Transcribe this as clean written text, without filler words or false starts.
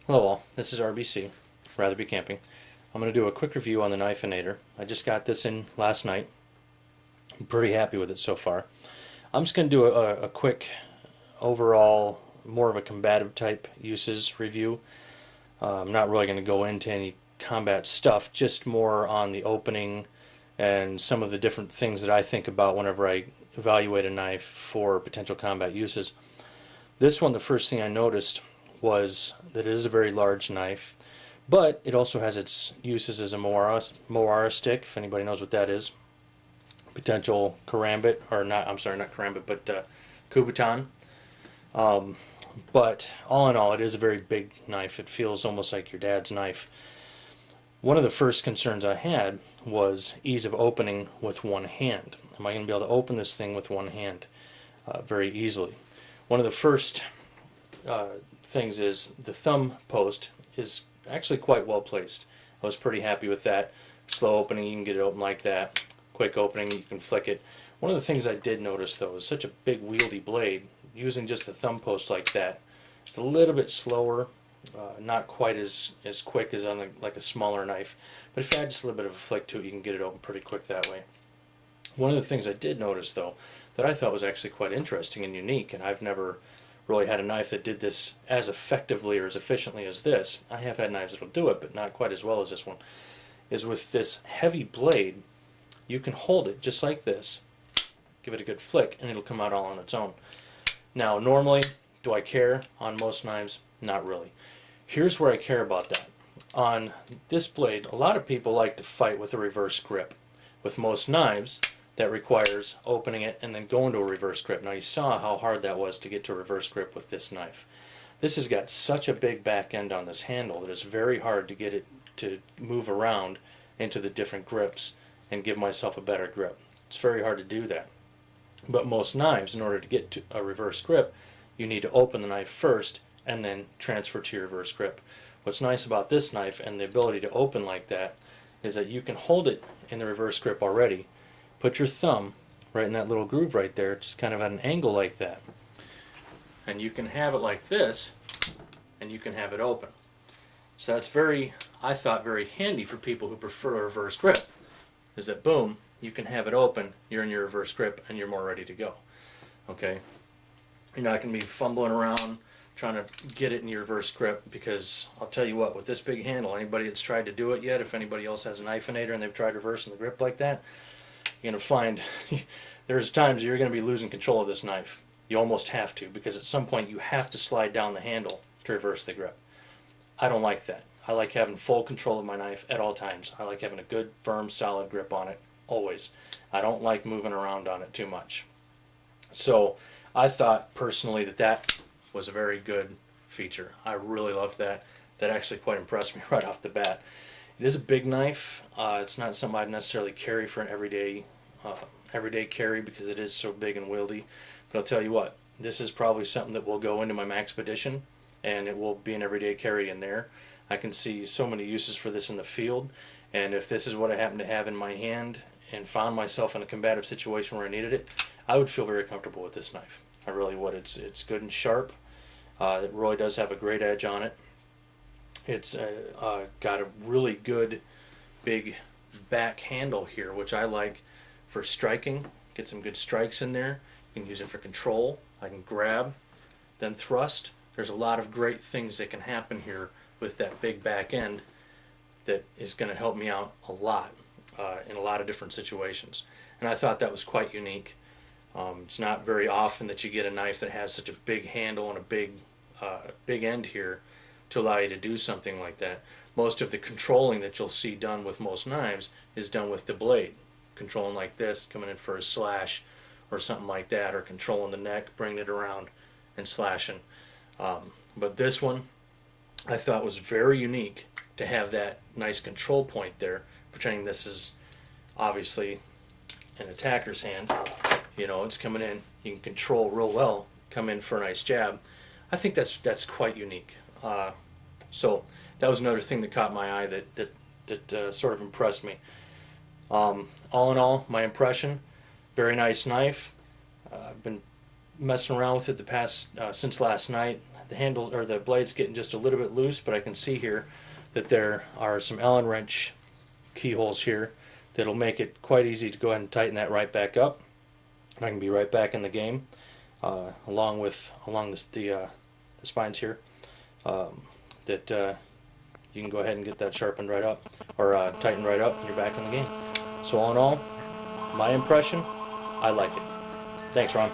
Hello all, this is RBC, Rather Be Camping. I'm going to do a quick review on the Knifenator. I just got this in last night. I'm pretty happy with it so far. I'm just going to do a quick overall, more of a combative type uses review. I'm not really going to go into any combat stuff, just more on the opening and some of the different things that I think about whenever I evaluate a knife for potential combat uses. This one, the first thing I noticed was that it is a very large knife, but it also has its uses as a Moara stick, if anybody knows what that is. Potential karambit, or not, I'm sorry, not karambit, but kubutan. But all in all, it is a very big knife. It feels almost like your dad's knife. One of the first concerns I had was ease of opening with one hand. Am I going to be able to open this thing with one hand very easily? One of the first things is the thumb post is actually quite well placed. I was pretty happy with that. Slow opening, you can get it open like that. Quick opening, you can flick it. One of the things I did notice though is such a big wieldy blade, using just the thumb post like that, it's a little bit slower, not quite as quick as on like a smaller knife, but if you add just a little bit of a flick to it, you can get it open pretty quick that way. One of the things I did notice though that I thought was actually quite interesting and unique, and I've never really had a knife that did this as effectively or as efficiently as this. I have had knives that'll do it, but not quite as well as this one. Is with this heavy blade, you can hold it just like this, give it a good flick, and it'll come out all on its own. Now, normally, do I care on most knives? Not really. Here's where I care about that. On this blade, a lot of people like to fight with a reverse grip. With most knives, that requires opening it and then going to a reverse grip. Now you saw how hard that was to get to a reverse grip with this knife. This has got such a big back end on this handle that it's very hard to get it to move around into the different grips and give myself a better grip. It's very hard to do that. But most knives, in order to get to a reverse grip, you need to open the knife first and then transfer to your reverse grip. What's nice about this knife and the ability to open like that is that you can hold it in the reverse grip already. Put your thumb right in that little groove right there, just kind of at an angle like that. And you can have it like this, and you can have it open. So that's very, I thought, very handy for people who prefer a reverse grip. Is that boom, you can have it open, you're in your reverse grip, and you're more ready to go. Okay? You're not going to be fumbling around trying to get it in your reverse grip, because I'll tell you what, with this big handle, anybody that's tried to do it yet, if anybody else has a Knifenator and they've tried reversing the grip like that, you're going to find there's times you're going to be losing control of this knife. You almost have to, because at some point you have to slide down the handle to reverse the grip. I don't like that. I like having full control of my knife at all times. I like having a good, firm, solid grip on it, always. I don't like moving around on it too much. So I thought personally that that was a very good feature. I really loved that. That actually quite impressed me right off the bat. It is a big knife. It's not something I'd necessarily carry for an everyday carry, because it is so big and wieldy. But I'll tell you what, this is probably something that will go into my Maxpedition, and it will be an everyday carry in there. I can see so many uses for this in the field, and if this is what I happen to have in my hand and found myself in a combative situation where I needed it, I would feel very comfortable with this knife. I really would. It's good and sharp. It really does have a great edge on it. It's got a really good big back handle here, which I like for striking. Get some good strikes in there. You can use it for control. I can grab, then thrust. There's a lot of great things that can happen here with that big back end that is going to help me out a lot in a lot of different situations. And I thought that was quite unique. It's not very often that you get a knife that has such a big handle and a big end here to allow you to do something like that. Most of the controlling that you'll see done with most knives is done with the blade. Controlling like this, coming in for a slash or something like that, or controlling the neck, bringing it around and slashing. But this one I thought was very unique to have that nice control point there, pretending this is obviously an attacker's hand. You know, it's coming in, you can control real well, come in for a nice jab. I think that's quite unique. So that was another thing that caught my eye that sort of impressed me. All in all, my impression, very nice knife. I've been messing around with it the past since last night. the handle or the blade's getting just a little bit loose, but I can see here that there are some Allen wrench keyholes here that'll make it quite easy to go ahead and tighten that right back up. And I can be right back in the game, along the spines here. You can go ahead and get that sharpened right up, or tightened right up, and you're back in the game. So all in all, my impression, I like it. Thanks, Ron.